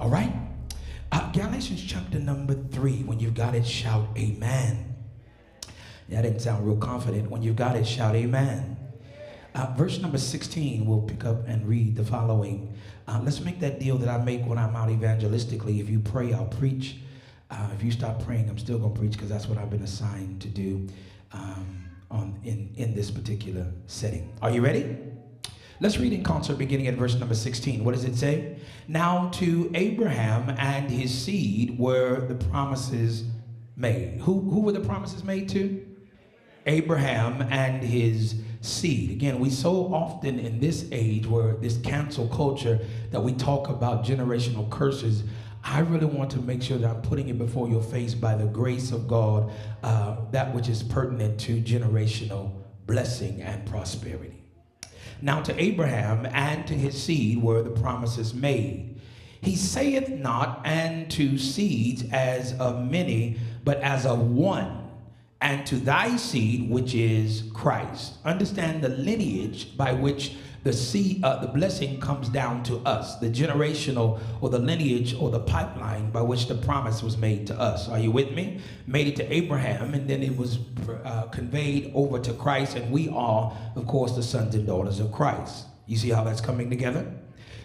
All right? Galatians chapter number 3. When you've got it, shout amen. Yeah, that didn't sound real confident. When you've got it, shout amen. Verse number 16, we'll pick up and read the following. Let's make that deal that I make when I'm out evangelistically. If you pray, I'll preach. If you stop praying, I'm still going to preach because that's what I've been assigned to do in this particular setting. Are you ready? Let's read in concert beginning at verse number 16. What does it say? Now to Abraham and his seed were the promises made. Who were the promises made to? Abraham and his seed. Again, we so often in this age where this cancel culture that we talk about generational curses, I really want to make sure that I'm putting it before your face by the grace of God, that which is pertinent to generational blessing and prosperity. Now to Abraham and to his seed were the promises made. He saith not, and to seeds as of many, but as of one, and to thy seed, which is Christ. Understand the lineage by which the seed, the blessing comes down to us, the generational or the lineage or the pipeline by which the promise was made to us. Are you with me? Made it to Abraham, and then it was conveyed over to Christ, and we are, of course, the sons and daughters of Christ. You see how that's coming together?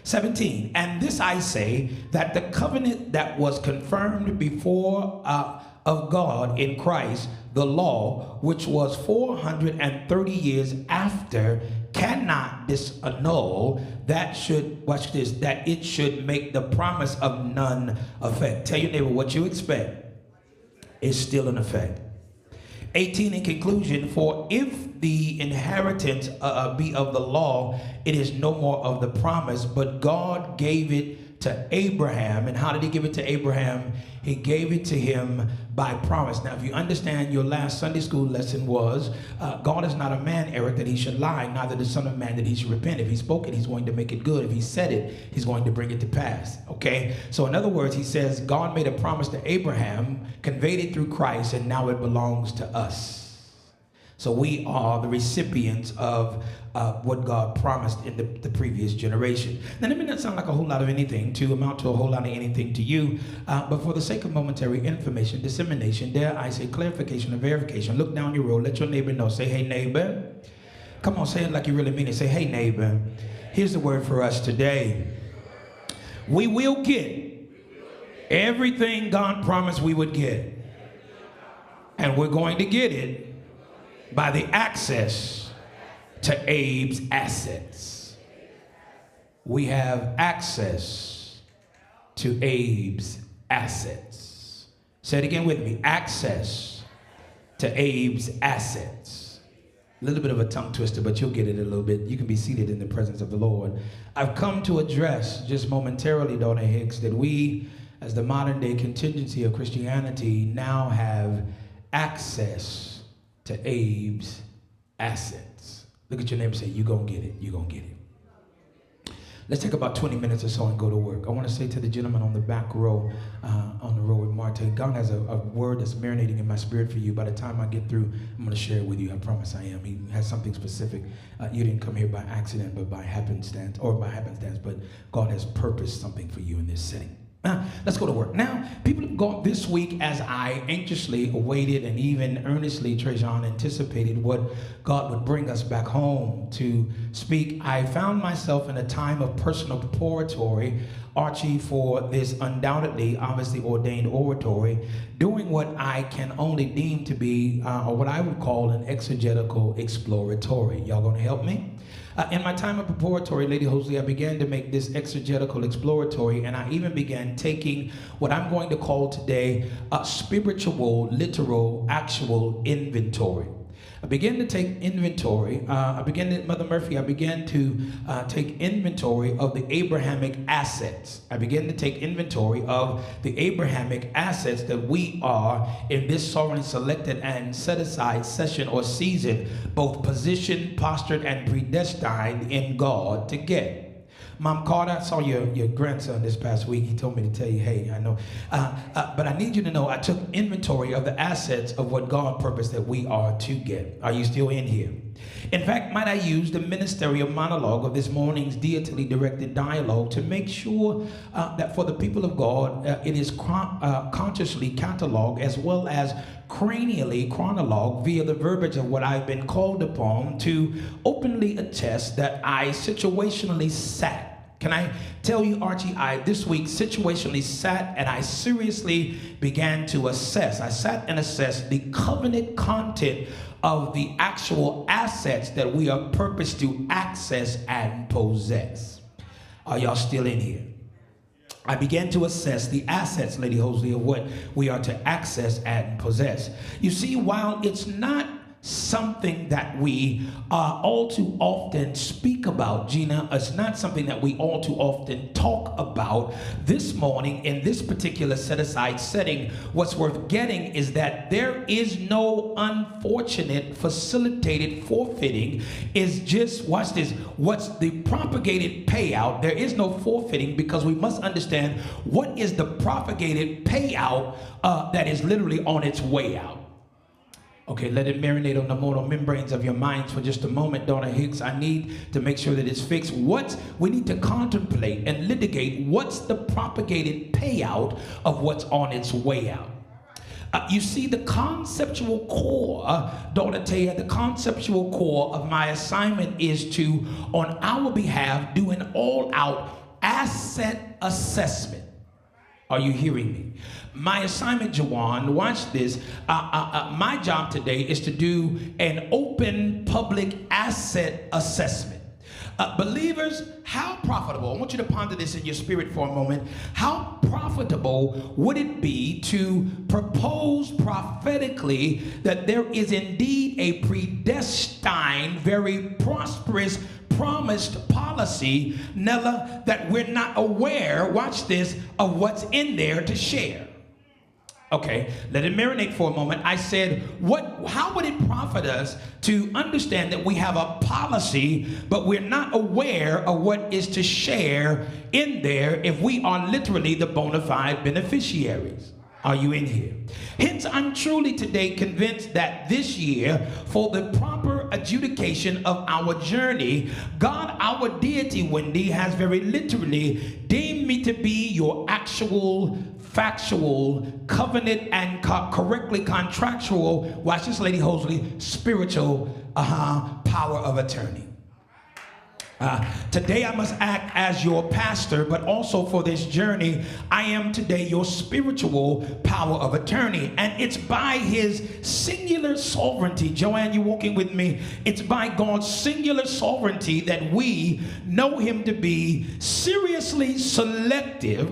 17, and this I say, that the covenant that was confirmed before of God in Christ, the law, which was 430 years after, cannot disannul, that should, watch this, that it should make the promise of none effect. Tell your neighbor, what you expect is still in effect. 18, in conclusion, for if the inheritance be of the law, it is no more of the promise, but God gave it to Abraham. And how did he give it to Abraham? He gave it to him by promise. Now, if you understand, your last Sunday school lesson was, God is not a man, Eric, that he should lie, neither the son of man that he should repent. If he spoke it, he's going to make it good. If he said it, he's going to bring it to pass. Okay? So in other words, he says, God made a promise to Abraham, conveyed it through Christ, and now it belongs to us. So we are the recipients of what God promised in the previous generation. Now, that may not sound like a whole lot of anything to amount to a whole lot of anything to you, but for the sake of momentary information, dissemination, dare I say clarification or verification, look down your road, let your neighbor know. Say, hey, neighbor. Come on, say it like you really mean it. Say, hey, neighbor. Here's the word for us today. We will get everything God promised we would get. And we're going to get it by the access to Abe's assets. We have access to Abe's assets. Say it again with me. Access to Abe's assets. A little bit of a tongue twister, but you'll get it a little bit. You can be seated in the presence of the Lord. I've come to address just momentarily, Donna Hicks, that we, as the modern day contingency of Christianity, now have access to Abe's assets. Look at your neighbor and say, you're going to get it. You're going to get it. Let's take about 20 minutes or so and go to work. I want to say to the gentleman on the back row, on the row with Marta, God has a word that's marinating in my spirit for you. By the time I get through, I'm going to share it with you. I promise I am. He has something specific. You didn't come here by accident, but by happenstance, but God has purposed something for you in this setting. Let's go to work. Now, people have gone this week as I anxiously awaited and even earnestly, Trajan, anticipated what God would bring us back home to speak. I found myself in a time of personal preparatory, Archie, for this undoubtedly, obviously ordained oratory, doing what I can only deem to be, or what I would call an exegetical exploratory. Y'all gonna help me? In my time of preparatory, Lady Hosley, I began to make this exegetical exploratory, and I even began taking what I'm going to call today a spiritual, literal, actual inventory. I began to take inventory. Mother Murphy, I began to take inventory of the Abrahamic assets. I began to take inventory of the Abrahamic assets that we are in this sovereign selected and set aside session or season, both positioned, postured, and predestined in God to get. Mom Carter, I saw your grandson this past week. He told me to tell you, hey, I know. But I need you to know I took inventory of the assets of what God purposed that we are to get. Are you still in here? In fact, might I use the ministerial monologue of this morning's deity directed dialogue to make sure that for the people of God, it is consciously cataloged as well as cranially chronologued via the verbiage of what I've been called upon to openly attest that I situationally sat. Can I tell you, Archie, I this week situationally sat and I seriously began to assess. I sat and assessed the covenant content of the actual assets that we are purposed to access and possess. Are y'all still in here? I began to assess the assets, Lady Hosley, of what we are to access and possess. You see, while it's not something that we all too often speak about, Gina, it's not something that we all too often talk about. This morning, in this particular set-aside setting, what's worth getting is that there is no unfortunate facilitated forfeiting. Is just, watch this, what's the propagated payout. There is no forfeiting because we must understand what is the propagated payout that is literally on its way out. Okay, let it marinate on the mortal membranes of your minds for just a moment, Donna Hicks. I need to make sure that it's fixed. We need to contemplate and litigate what's the propagated payout of what's on its way out. You see, the conceptual core, Donna Taya, the conceptual core of my assignment is to, on our behalf, do an all-out asset assessment. Are you hearing me? My assignment, Jawan, watch this. My job today is to do an open public asset assessment. Believers, how profitable, I want you to ponder this in your spirit for a moment. How profitable would it be to propose prophetically that there is indeed a predestined, very prosperous, promised policy, Nella, that we're not aware, watch this, of what's in there to share? Okay, let it marinate for a moment. I said, how would it profit us to understand that we have a policy, but we're not aware of what is to share in there if we are literally the bona fide beneficiaries? Are you in here? Hence, I'm truly today convinced that this year, for the proper adjudication of our journey, God, our deity, Wendy, has very literally deemed me to be your actual, factual, covenant, and correctly contractual, watch this, Lady Hosley, spiritual power of attorney. Today I must act as your pastor, but also for this journey, I am today your spiritual power of attorney. And it's by his singular sovereignty, Joanne, you walking with me? It's by God's singular sovereignty that we know him to be seriously selective,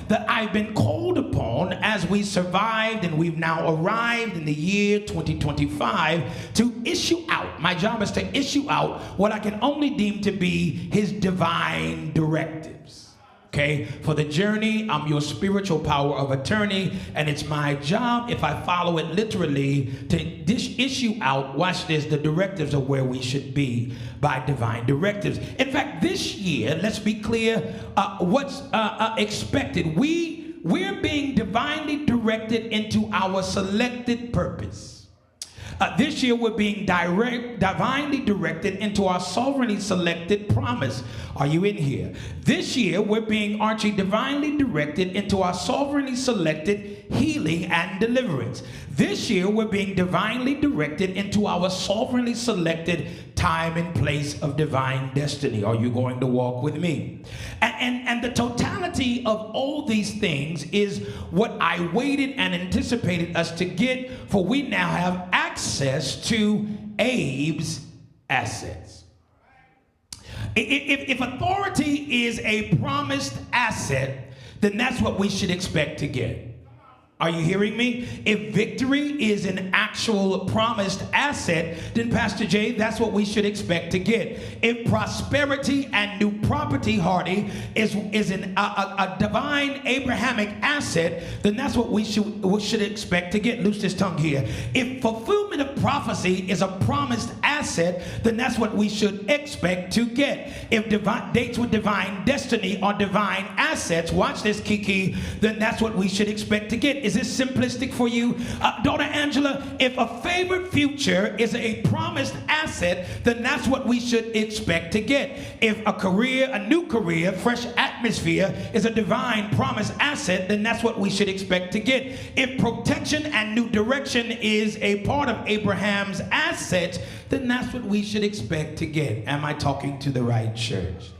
that I've been called upon as we survived and we've now arrived in the year 2025 to issue out. My job is to issue out what I can only deem to be his divine directives. Okay, for the journey, I'm your spiritual power of attorney, and it's my job, if I follow it literally, to issue out, watch this, the directives of where we should be by divine directives. In fact, this year, let's be clear, what's expected. We're being divinely directed into our selected purpose. This year we're being divinely directed into our sovereignly selected promise. Are you in here? This year we're being, Archie, divinely directed into our sovereignly selected healing and deliverance. This year we're being divinely directed into our sovereignly selected time and place of divine destiny. Are you going to walk with me? And the totality of all these things is what I waited and anticipated us to get, for we now have access to Abe's assets. If authority is a promised asset, then that's what we should expect to get. Are you hearing me? If victory is an actual promised asset, then Pastor Jay, that's what we should expect to get. If prosperity and new property, Hardy, is a divine Abrahamic asset, then that's what we should expect to get. Loose this tongue here. If fulfillment of prophecy is a promised asset, asset, then that's what we should expect to get. If dates with divine destiny are divine assets, watch this, Kiki, then that's what we should expect to get. Is this simplistic for you? Daughter Angela, if a favored future is a promised asset, then that's what we should expect to get. If a career, a new career, fresh atmosphere is a divine promised asset, then that's what we should expect to get. If protection and new direction is a part of Abraham's assets, then that's what we should expect to get. Am I talking to the right church?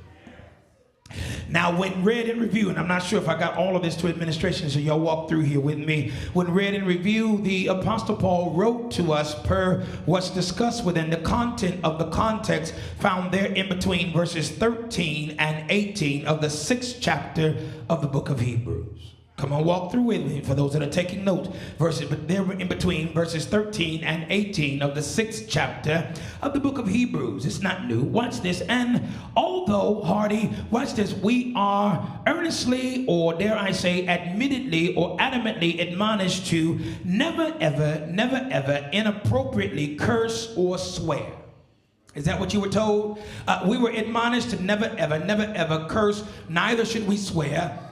Now, when read in review, and I'm not sure if I got all of this to administration, so y'all walk through here with me. When read in review, the Apostle Paul wrote to us per what's discussed within the content of the context found there in between verses 13 and 18 of the 6th chapter of the book of Hebrews. Come on, walk through with me for those that are taking notes. Verses, but they're in between verses 13 and 18 of the 6th chapter of the book of Hebrews. It's not new. Watch this. And although, Hardy, watch this, we are earnestly, or dare I say, admittedly or adamantly admonished to never ever inappropriately curse or swear. Is that what you were told? We were admonished to never ever curse, neither should we swear.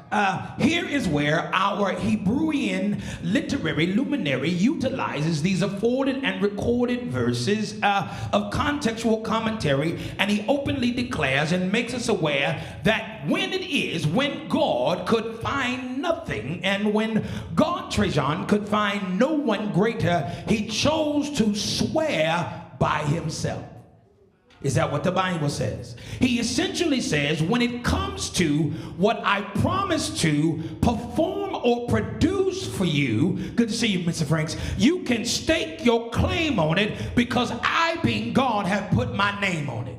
Here is where our Hebrewian literary luminary utilizes these afforded and recorded verses of contextual commentary, and he openly declares and makes us aware that when God could find nothing, and when God, Trajan, could find no one greater, he chose to swear by himself. Is that what the Bible says? He essentially says, when it comes to what I promise to perform or produce for you, good to see you, Mr. Franks, you can stake your claim on it because I, being God, have put my name on it.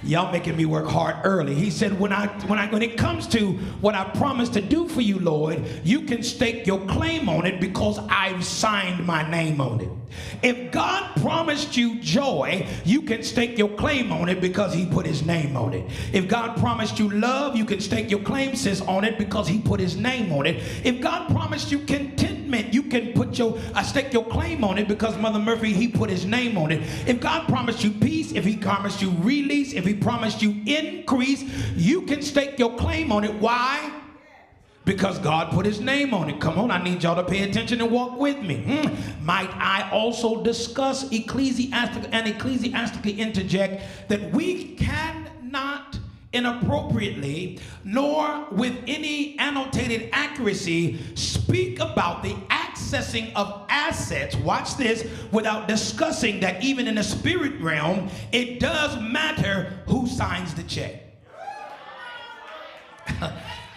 Y'all making me work hard early. He said, when it comes to what I promise to do for you, Lord, you can stake your claim on it because I've signed my name on it. If God promised you joy, you can stake your claim on it because he put his name on it. If God promised you love, you can stake your claim, sis, on it because he put his name on it. If God promised you contentment, you can stake your claim on it because Mother Murphy, he put his name on it. If God promised you peace, if he promised you release, if he promised you increase, you can stake your claim on it. Why? Because God put his name on it. Come on, I need y'all to pay attention and walk with me. Might I also discuss ecclesiastically interject that we cannot inappropriately, nor with any annotated accuracy, speak about the accessing of assets, watch this, without discussing that even in the spirit realm, it does matter who signs the check.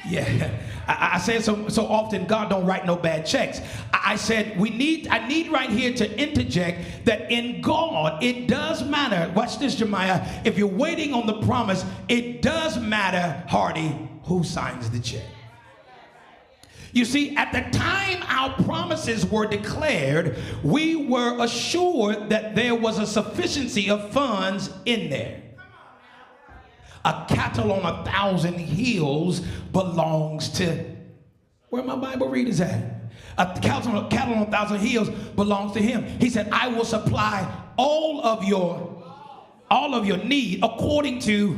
Yeah, I said so often, God don't write no bad checks. I said I need right here to interject that in God, it does matter. Watch this, Jeremiah. If you're waiting on the promise, it does matter, Hardy, who signs the check. You see, at the time our promises were declared, we were assured that there was a sufficiency of funds in there. A cattle on 1,000 hills belongs to, where my Bible readers at? A cattle on 1,000 hills belongs to him. He said, I will supply all of your need according to,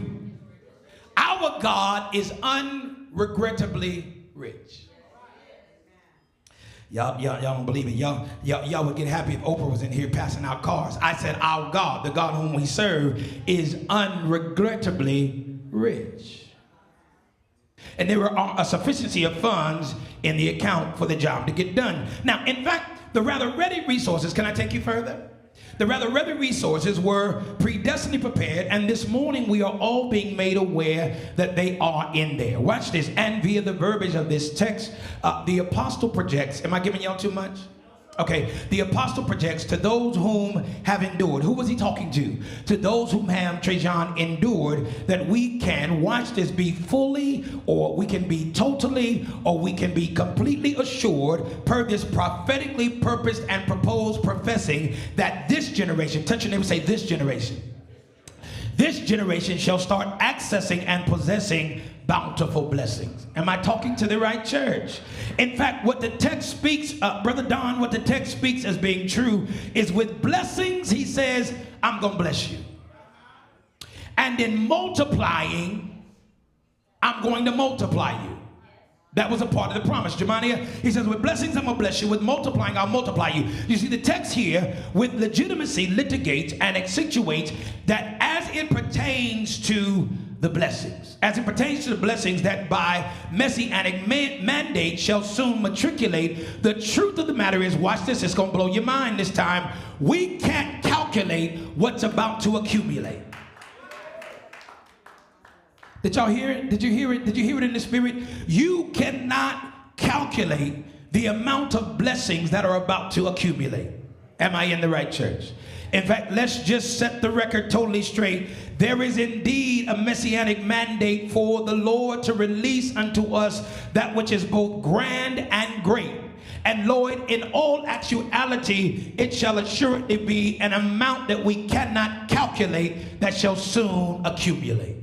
our God is unregrettably rich. Y'all don't believe it. Y'all would get happy if Oprah was in here passing out cars. I said our God, the God whom we serve, is unregrettably rich. And there were a sufficiency of funds in the account for the job to get done. Now, in fact, the rather ready resources, can I take you further? The rather ready resources were predestined prepared, and this morning we are all being made aware that they are in there. Watch this. And via the verbiage of this text, the apostle projects. Am I giving y'all too much? Okay, the apostle projects to those whom have endured. Who was he talking to? To those whom have, Trajan, endured, that we can, watch this, be fully, or we can be totally, or we can be completely assured per this prophetically purposed and proposed professing that this generation, touch your neighbor, say this generation shall start accessing and possessing bountiful blessings. Am I talking to the right church? In fact, what the text speaks, Brother Don, what the text speaks as being true is with blessings, he says, I'm going to bless you. And in multiplying, I'm going to multiply you. That was a part of the promise. Jeremiah, he says, with blessings, I'm going to bless you. With multiplying, I'll multiply you. You see, the text here, with legitimacy, litigates and accentuates that as it pertains to the blessings, as it pertains to the blessings that by messianic mandate shall soon matriculate, the truth of the matter is, watch this, it's going to blow your mind this time, we can't calculate what's about to accumulate. Did y'all hear it? Did you hear it? Did you hear it in the spirit? You cannot calculate the amount of blessings that are about to accumulate. Am I in the right church? In fact, let's just set the record totally straight. There is indeed a messianic mandate for the Lord to release unto us that which is both grand and great. And Lord, in all actuality, it shall assuredly be an amount that we cannot calculate that shall soon accumulate.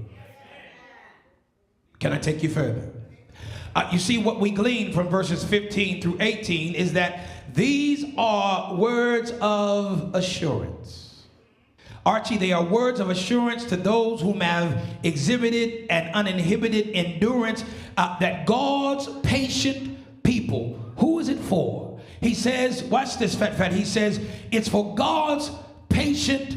Can I take you further? You see, what we glean from verses 15 through 18 is that these are words of assurance. Archie, they are words of assurance to those whom have exhibited an uninhibited endurance, that God's patient people, who is it for? He says, watch this, fat. He says, it's for God's patient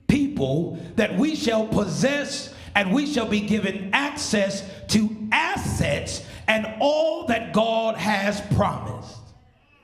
people that we shall possess and we shall be given access to assets and all that God has promised.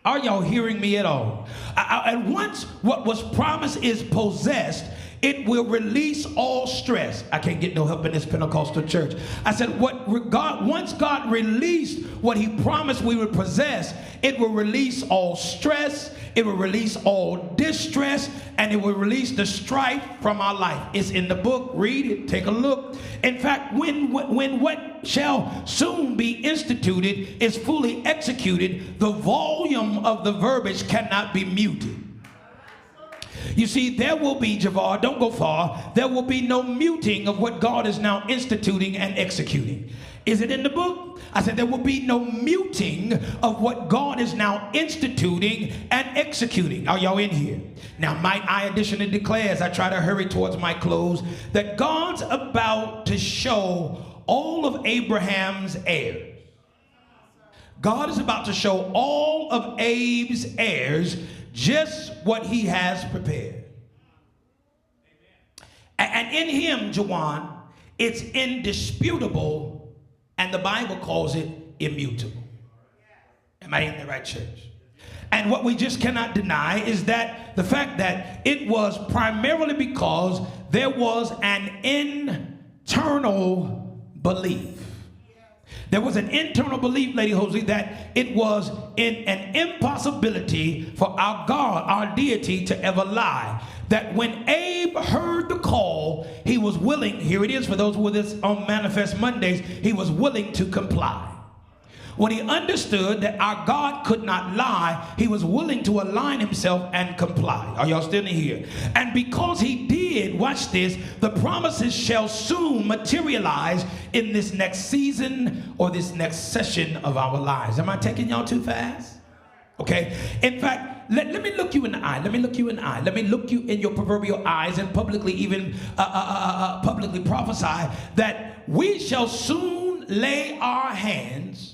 Are y'all hearing me at all? And once what was promised is possessed, it will release all stress. I can't get no help in this Pentecostal church. I said, once God released what he promised we would possess, it will release all stress, it will release all distress, and it will release the strife from our life. It's in the book. Read it. Take a look. In fact, when what shall soon be instituted is fully executed, the volume of the verbiage cannot be muted. You see, there will be, Javar, don't go far, there will be no muting of what God is now instituting and executing. Is it in the book? I said there will be no muting of what God is now instituting and executing. Are y'all in here? Now, might I additionally declare, as I try to hurry towards my close, that God's about to show all of Abraham's heirs. God is about to show all of Abe's heirs just what he has prepared. And in him, Jawan, it's indisputable, and the Bible calls it immutable. Am I in the right church? And what we just cannot deny is that the fact that it was primarily because there was an internal belief. There was an internal belief, Lady Hosley, that it was an impossibility for our God, our deity, to ever lie. That when Abe heard the call, he was willing, here it is for those with us on Manifest Mondays, he was willing to comply. When he understood that our God could not lie, he was willing to align himself and comply. Are y'all still in here? And because he did, watch this, the promises shall soon materialize in this next season or this next session of our lives. Am I taking y'all too fast? Okay. In fact, let me look you in the eye. Let me look you in the eye. Let me look you in your proverbial eyes and publicly even publicly prophesy that we shall soon lay our hands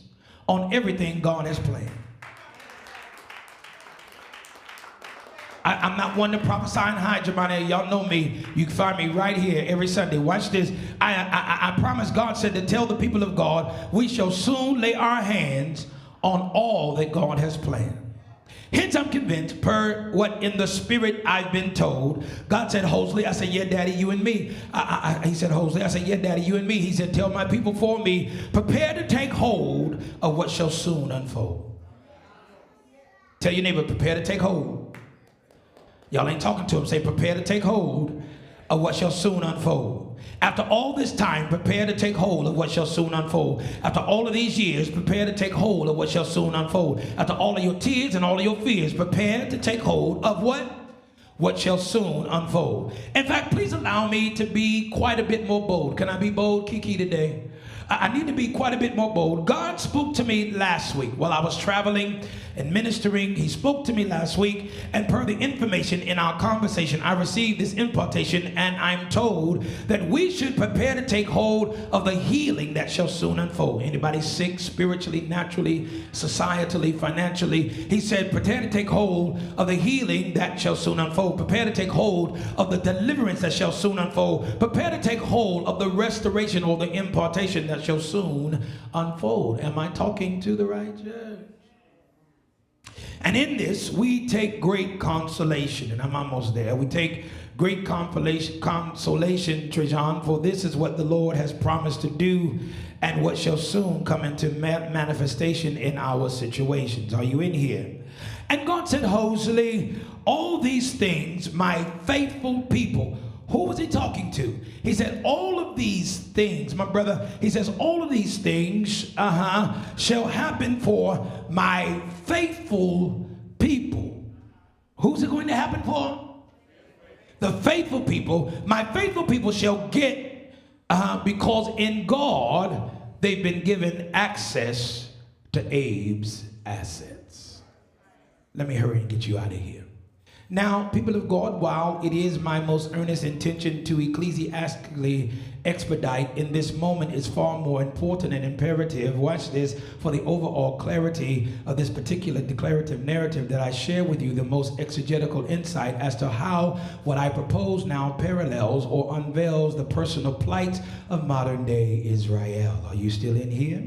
on everything God has planned. I'm not one to prophesy and hide, Jeremiah. Y'all know me. You can find me right here every Sunday. Watch this. I promise, God said to tell the people of God, we shall soon lay our hands on all that God has planned. Hence, I'm convinced, per what in the spirit I've been told, God said, Hosley, I said, yeah, Daddy, you and me. He said, Hosley, I said, yeah, Daddy, you and me. He said, tell my people for me, prepare to take hold of what shall soon unfold. Tell your neighbor, prepare to take hold. Y'all ain't talking to him. Say, prepare to take hold of what shall soon unfold. After all this time, prepare to take hold of what shall soon unfold. After all of these years, prepare to take hold of what shall soon unfold. After all of your tears and all of your fears, prepare to take hold of what? What shall soon unfold. In fact, please allow me to be quite a bit more bold. Can I be bold, Kiki, today? I need to be quite a bit more bold. God spoke to me last week while I was traveling and ministering. He spoke to me last week, and per the information in our conversation, I received this impartation, and I'm told that we should prepare to take hold of the healing that shall soon unfold. Anybody sick spiritually, naturally, societally, financially? He said, prepare to take hold of the healing that shall soon unfold. Prepare to take hold of the deliverance that shall soon unfold. Prepare to take hold of the restoration or the impartation that shall soon unfold. Am I talking to the right church? And in this, we take great consolation, and I'm almost there. We take great consolation, Trajan, for this is what the Lord has promised to do and what shall soon come into manifestation in our situations. Are you in here? And God said, Hosley, all these things, my faithful people. Who was he talking to? He said, all of these things, my brother, he says, all of these things shall happen for my faithful people. Who's it going to happen for? The faithful people. My faithful people shall get, because in God, they've been given access to Abe's assets. Let me hurry and get you out of here. Now, people of God, while it is my most earnest intention to ecclesiastically expedite in this moment, is far more important and imperative, watch this, for the overall clarity of this particular declarative narrative that I share with you the most exegetical insight as to how what I propose now parallels or unveils the personal plight of modern day Israel. Are you still in here?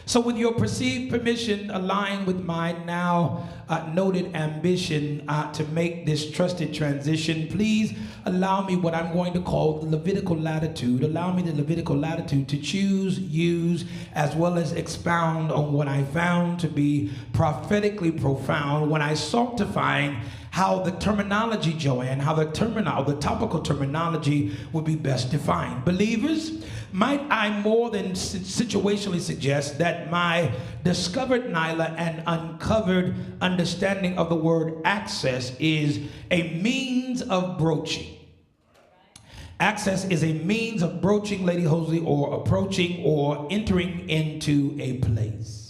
So with your perceived permission, aligned with my now noted ambition to make this trusted transition, please allow me what I'm going to call the Levitical latitude. Allow me the Levitical latitude to choose, use, as well as expound on what I found to be prophetically profound when I sought to find how the terminology, Joanne, how the topical terminology would be best defined. Believers, might I more than situationally suggest that my discovered, Nyla, and uncovered understanding of the word access is a means of broaching. Access is a means of broaching, Lady Hosley, or approaching or entering into a place.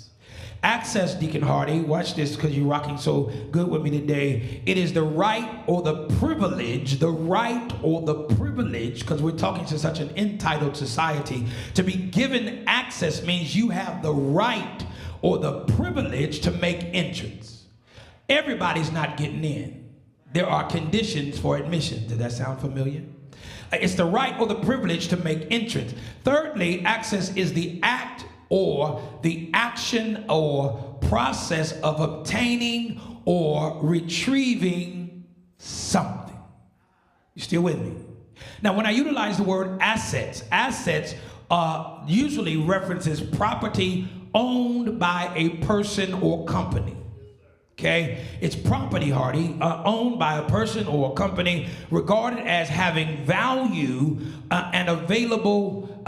Access, Deacon Hardy, watch this because you're rocking so good with me today. It is the right or the privilege, because we're talking to such an entitled society. To be given access means you have the right or the privilege to make entrance. Everybody's not getting in. There are conditions for admission. Does that sound familiar? It's the right or the privilege to make entrance. Thirdly, access is the act or the action or process of obtaining or retrieving something. You still with me? Now, when I utilize the word assets usually references property owned by a person or company. Okay, it's property, Hardy, owned by a person or a company, regarded as having value and available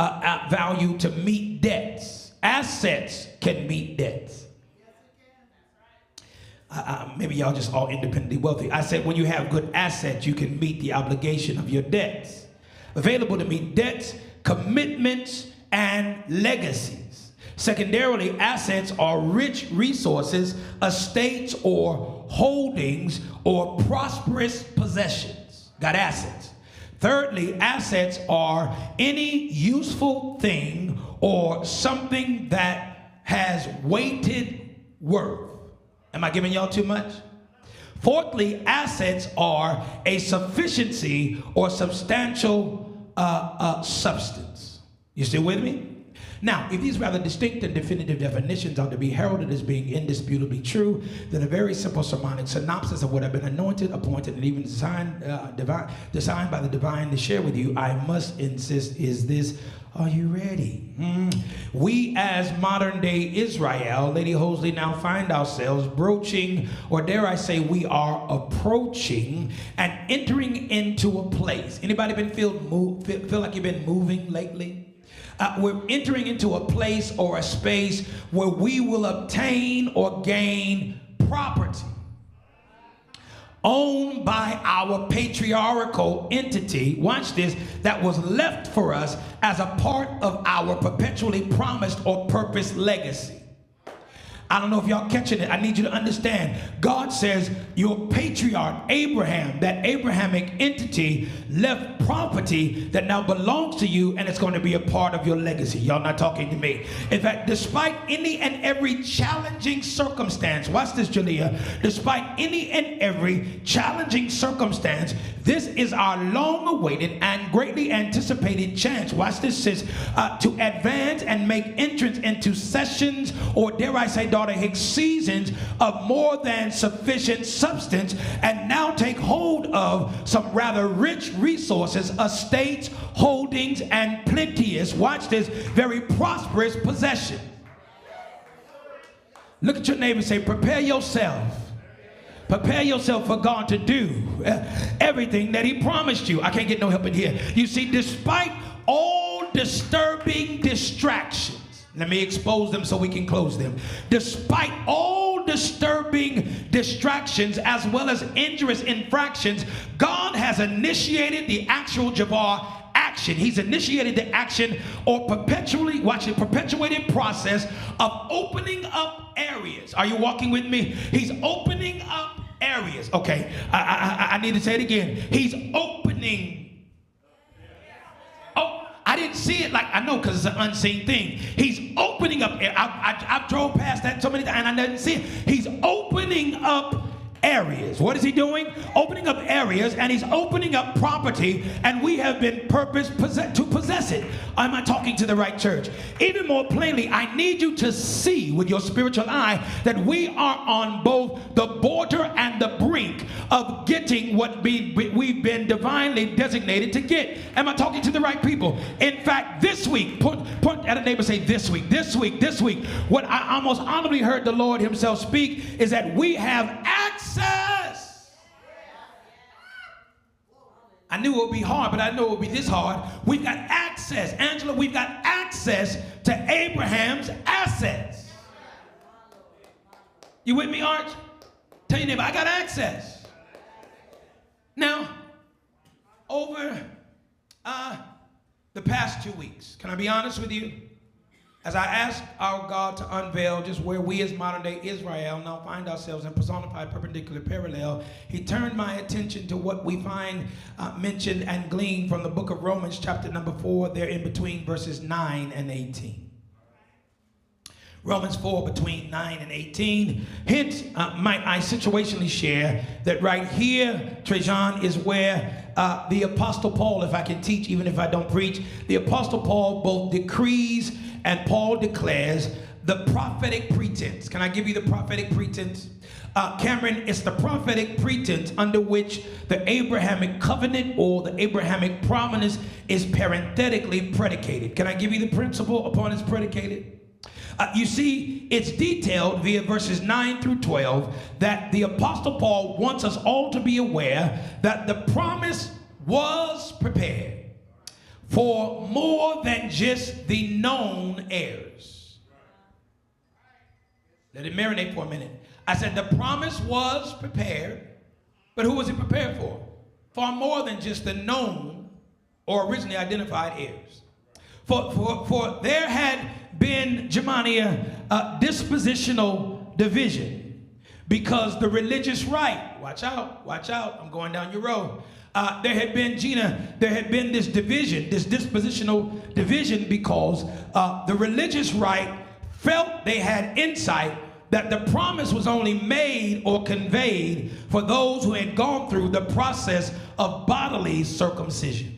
value to meet debts. Assets can meet debts. Maybe y'all just all independently wealthy. I said when you have good assets, you can meet the obligation of your debts. Available to meet debts, commitments, and legacies. Secondarily, assets are rich resources, estates, or holdings, or prosperous possessions. Got assets. Thirdly, assets are any useful thing or something that has weighted worth. Am I giving y'all too much? Fourthly, assets are a sufficiency or substantial substance. You still with me? Now, if these rather distinct and definitive definitions are to be heralded as being indisputably true, then a very simple sermonic synopsis of what I've been anointed, appointed, and even designed by the divine to share with you, I must insist, is this: are you ready? We as modern day Israel, Lady Hosley, now find ourselves broaching, or dare I say we are approaching and entering into a place. Anybody been feel like you've been moving lately? We're entering into a place or a space where we will obtain or gain property. owned by our patriarchal entity, watch this, that was left for us as a part of our perpetually promised or purposed legacy. I don't know if y'all catching it. I need you to understand. God says your patriarch, Abraham, that Abrahamic entity left property that now belongs to you, and it's going to be a part of your legacy. Y'all not talking to me. In fact, despite any and every challenging circumstance, watch this, Jalea, despite any and every challenging circumstance, this is our long-awaited and greatly anticipated chance, watch this, sis, to advance and make entrance into sessions, or dare I say, daughter Hicks, seasons of more than sufficient substance, and now take hold of some rather rich resources, estates, holdings, and plenteous, watch this, very prosperous possession. Look at your neighbor and say, prepare yourself. Prepare yourself for God to do everything that He promised you. I can't get no help in here. You see, despite all disturbing distractions, let me expose them so we can close them. Despite all disturbing distractions as well as injurious infractions, God has initiated the actual Javar action. He's initiated the action or perpetually, watch it, perpetuated process of opening up areas. Are you walking with me? He's opening up areas. Okay, I need to say it again. He's opening. Oh, I didn't see it like, I know because it's an unseen thing. He's opening up. I drove past that so many times and I didn't see it. He's opening up areas. What is He doing? Opening up areas, and He's opening up property, and we have been purposed to possess it. Am I talking to the right church? Even more plainly, I need you to see with your spiritual eye that we are on both the border and the brink of getting what we've been divinely designated to get. Am I talking to the right people? In fact, this week, point at a neighbor, say this week, what I almost audibly heard the Lord Himself speak is that we have access. I knew it would be hard, but I know it would be this hard. We've got access. Angela, we've got access to Abraham's assets. You with me, Arch? Tell your neighbor, I got access. Now, over the past 2 weeks, can I be honest with you? As I asked our God to unveil just where we as modern day Israel now find ourselves in personified perpendicular parallel, He turned my attention to what we find mentioned and gleaned from the book of Romans chapter number 4, there in between verses 9 and 18. Romans 4 between 9 and 18. Hence, might I situationally share that right here, Trajan, is where the Apostle Paul, if I can teach, even if I don't preach, the Apostle Paul both decrees and Paul declares the prophetic pretense. Can I give you the prophetic pretense? Cameron, it's the prophetic pretense under which the Abrahamic covenant or the Abrahamic promise is parenthetically predicated. Can I give you the principle upon it's predicated? You see, it's detailed via verses 9 through 12 that the Apostle Paul wants us all to be aware that the promise was prepared for more than just the known heirs. Let it marinate for a minute. I said the promise was prepared, but who was it prepared for? Far more than just the known or originally identified heirs. For there had been, Germania, dispositional division because the religious right, watch out, I'm going down your road. There had been this division, this dispositional division because the religious right felt they had insight that the promise was only made or conveyed for those who had gone through the process of bodily circumcision.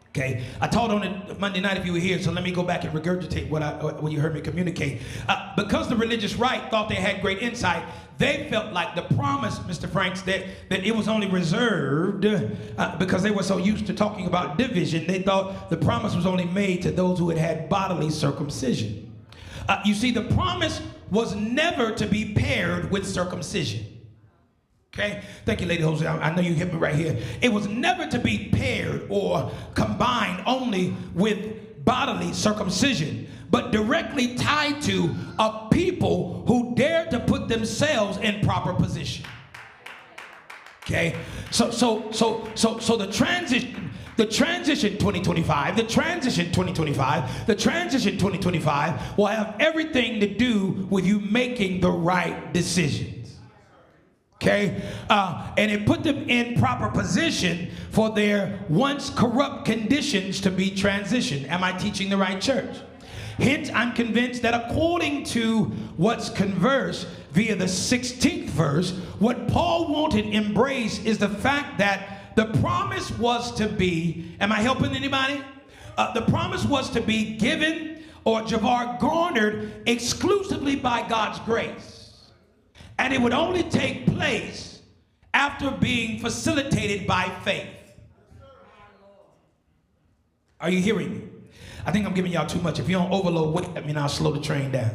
Okay, I taught on it Monday night if you were here, so let me go back and regurgitate what you heard me communicate. Because the religious right thought they had great insight, they felt like the promise, Mr. Franks, that it was only reserved because they were so used to talking about division, they thought the promise was only made to those who had had bodily circumcision. You see, the promise was never to be paired with circumcision. Okay, thank you, Lady Jose. I know you hit me right here. It was never to be paired or combined only with bodily circumcision, but directly tied to a people who dared to put themselves in proper position. Okay, so the transition 2025, the transition 2025, the transition 2025 will have everything to do with you making the right decisions. Okay, and it put them in proper position for their once corrupt conditions to be transitioned. Am I teaching the right church? Hence, I'm convinced that according to what's conversed via the 16th verse, what Paul wanted embraced is the fact that the promise was to be, am I helping anybody? The promise was to be given or Javar garnered exclusively by God's grace. And it would only take place after being facilitated by faith. Are you hearing me? I think I'm giving y'all too much. If you don't overload, wait at me and I'll slow the train down.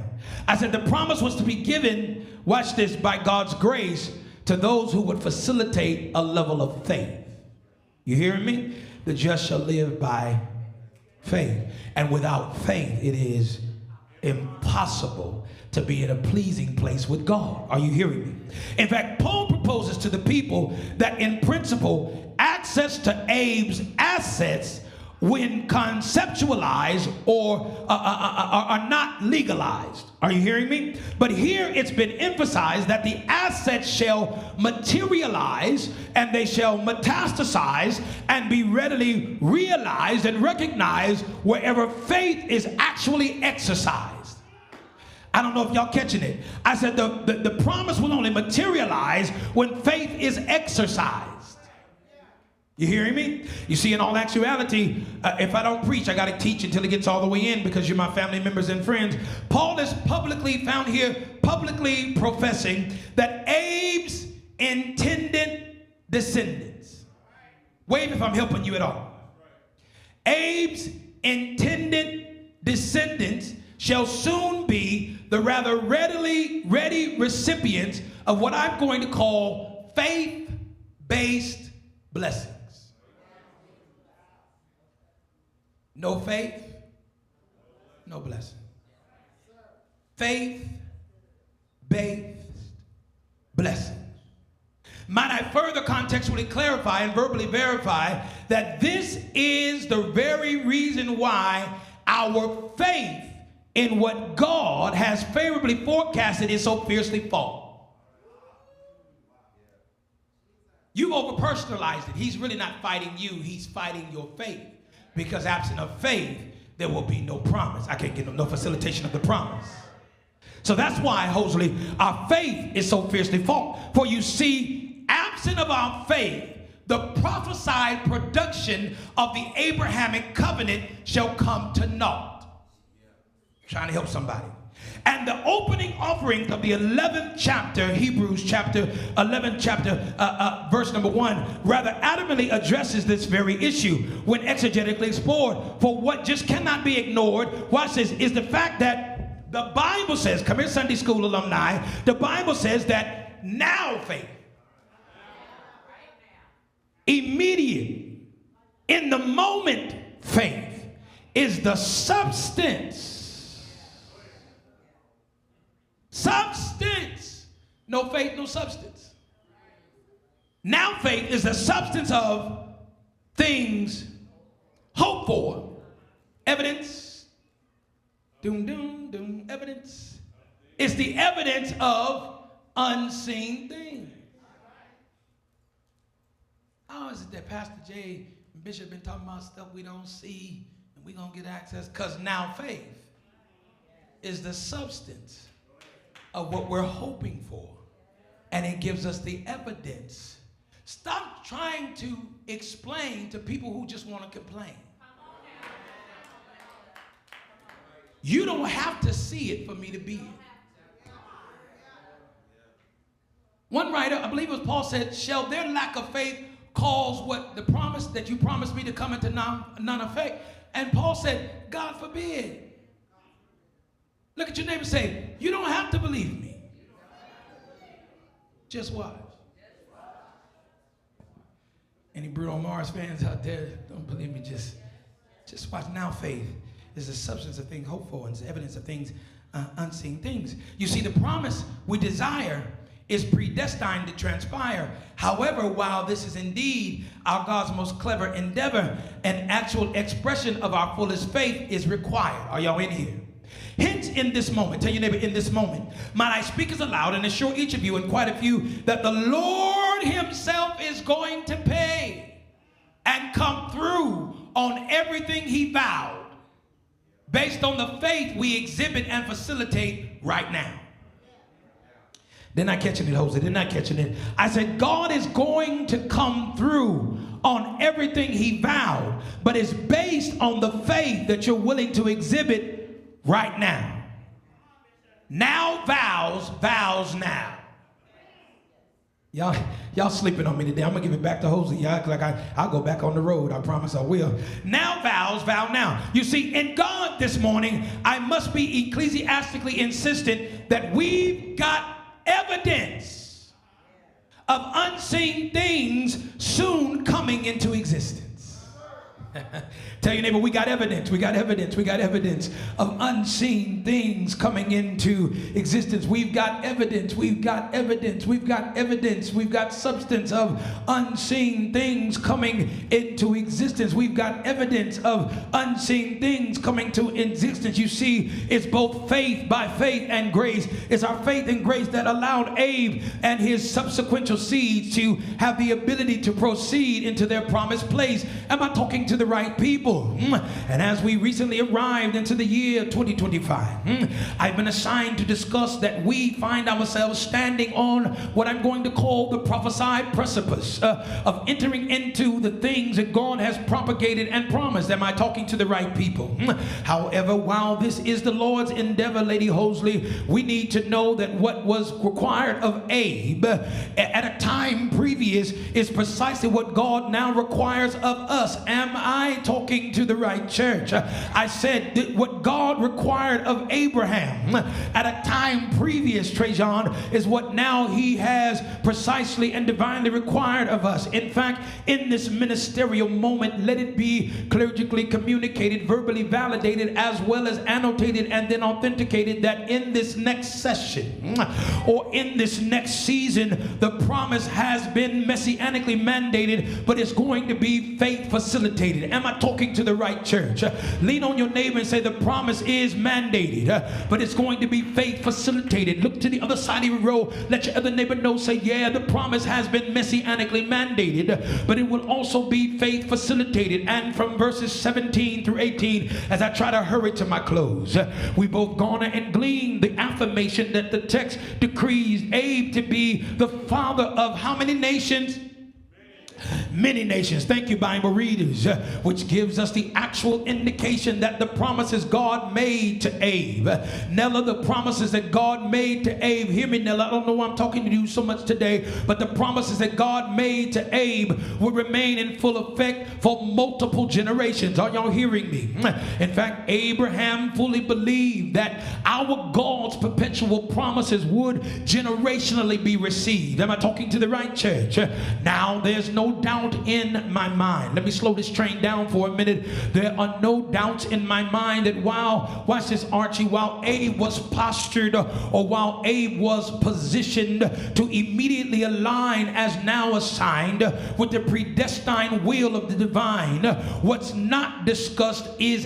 I said the promise was to be given, watch this, by God's grace to those who would facilitate a level of faith. You hearing me? The just shall live by faith. And without faith, it is impossible to be in a pleasing place with God. Are you hearing me? In fact, Paul proposes to the people that in principle, access to Abe's assets when conceptualized or are not legalized. Are you hearing me? But here it's been emphasized that the assets shall materialize and they shall metastasize and be readily realized and recognized wherever faith is actually exercised. I don't know if y'all catching it. I said the promise will only materialize when faith is exercised. You hearing me? You see, in all actuality, if I don't preach, I got to teach until it gets all the way in because you're my family members and friends. Paul is publicly found here, publicly professing that Abe's intended descendants. Wave if I'm helping you at all. Abe's intended descendants shall soon be the rather ready recipients of what I'm going to call faith-based blessings. No faith, no blessing. Faith-based blessing. Might I further contextually clarify and verbally verify that this is the very reason why our faith in what God has favorably forecasted is so fiercely false. You've overpersonalized it. He's really not fighting you. He's fighting your faith. Because absent of faith, there will be no promise. I can't get no facilitation of the promise. So that's why, Hosley, our faith is so fiercely false. For you see, absent of our faith, the prophesied production of the Abrahamic covenant shall come to naught. I'm trying to help somebody. And the opening offering of the 11th chapter, Hebrews chapter 11, verse number 1, rather adamantly addresses this very issue when exegetically explored. For what just cannot be ignored, watch this, is the fact that the Bible says, come here Sunday school alumni, the Bible says that now faith, immediate, in the moment faith, is the substance. Substance. No faith, no substance. Now faith is the substance of things hoped for. Evidence. Doom, doom, doom. Evidence. It's the evidence of unseen things. How is it that Pastor Jay and Bishop been talking about stuff we don't see and we're going to get access? Because now faith is the substance of what we're hoping for, and it gives us the evidence. Stop trying to explain to people who just want to complain. You don't have to see it for me to be it. One writer, I believe it was Paul, said, shall their lack of faith cause what the promise that you promised me to come into none effect? And Paul said, God forbid. Look at your neighbor and say, you don't have to believe me. Just watch. Any Bruno Mars fans out there, don't believe me, just watch. Now faith is the substance of things hoped for and it's the evidence of things, unseen things. You see, the promise we desire is predestined to transpire. However, while this is indeed our God's most clever endeavor, an actual expression of our fullest faith is required. Are y'all in here? Hence, in this moment, tell your neighbor, in this moment, might I speak as aloud and assure each of you and quite a few that the Lord himself is going to pay and come through on everything he vowed based on the faith we exhibit and facilitate right now. They're not catching it, Hosley. They're not catching it. I said, God is going to come through on everything he vowed, but it's based on the faith that you're willing to exhibit right now. Now vows now. Y'all sleeping on me today. I'm going to give it back to Hosley. Y'all act like I'll go back on the road. I promise I will. Now vow now. You see, in God this morning, I must be ecclesiastically insistent that we've got evidence of unseen things soon coming into existence. Tell your neighbor, we got evidence. We got evidence. We got evidence of unseen things coming into existence. We've got evidence. We've got evidence. We've got evidence. We've got substance of unseen things coming into existence. We've got evidence of unseen things coming to existence. You see, it's both faith by faith and grace. It's our faith and grace that allowed Abe and his subsequent seeds to have the ability to proceed into their promised place. Am I talking to the right people? And as we recently arrived into the year 2025, I've been assigned to discuss that we find ourselves standing on what I'm going to call the prophesied precipice of entering into the things that God has propagated and promised. Am I talking to the right people? However, while this is the Lord's endeavor, Lady Hosley, we need to know that what was required of Abe at a time previous is precisely what God now requires of us. Am I talking to the right church? I said that what God required of Abraham at a time previous, Trajan, is what now he has precisely and divinely required of us. In fact, in this ministerial moment, let it be clergically communicated, verbally validated, as well as annotated and then authenticated that in this next session or in this next season, the promise has been messianically mandated, but it's going to be faith facilitated. Am I talking to the right church? Lean on your neighbor and say the promise is mandated, but it's going to be faith facilitated. Look to the other side of your row. Let your other neighbor know, say, yeah, the promise has been messianically mandated, but it will also be faith facilitated. And from verses 17 through 18, as I try to hurry to my close, we both garner and glean the affirmation that the text decrees Abe to be the father of how many nations? Many nations. Thank you, Bible readers, which gives us the actual indication that the promises God made to Abe, Nella, the promises that God made to Abe, hear me, Nella, I don't know why I'm talking to you so much today, but the promises that God made to Abe will remain in full effect for multiple generations. Are y'all hearing me? In fact, Abraham fully believed that our God's perpetual promises would generationally be received. Am I talking to the right church? Now, there's no doubt in my mind. Let me slow this train down for a minute. There are no doubts in my mind that while, watch this, Archie, while Abe was postured or while Abe was positioned to immediately align as now assigned with the predestined will of the divine, what's not discussed is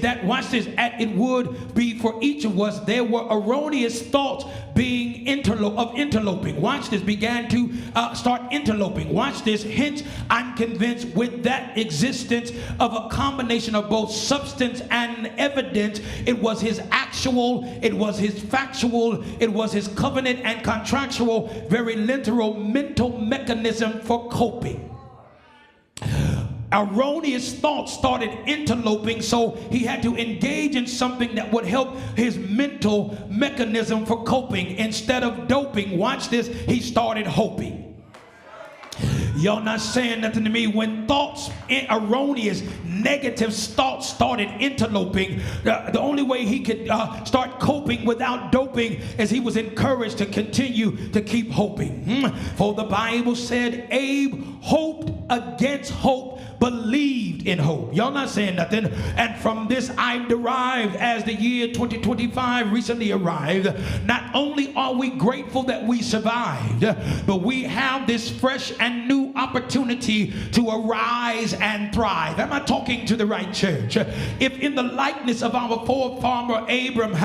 that, watch this, it would be for each of us, there were erroneous thoughts being interloping. Watch this, began to start interloping. Watch this, hence I'm convinced with that existence of a combination of both substance and evidence, it was his actual, it was his factual, it was his covenant and contractual, very literal mental mechanism for coping. Erroneous thoughts started interloping, so he had to engage in something that would help his mental mechanism for coping. Instead of doping, watch this, he started hoping. Y'all not saying nothing to me. When thoughts, erroneous, negative thoughts started interloping, the only way he could start coping without doping is he was encouraged to continue to keep hoping. For the Bible said Abe hoped against hope believed in hope. Y'all not saying nothing. And from this I've derived, as the year 2025 recently arrived, not only are we grateful that we survived, but we have this fresh and new opportunity to arise and thrive. Am I talking to the right church? If in the likeness of our forefather Abram,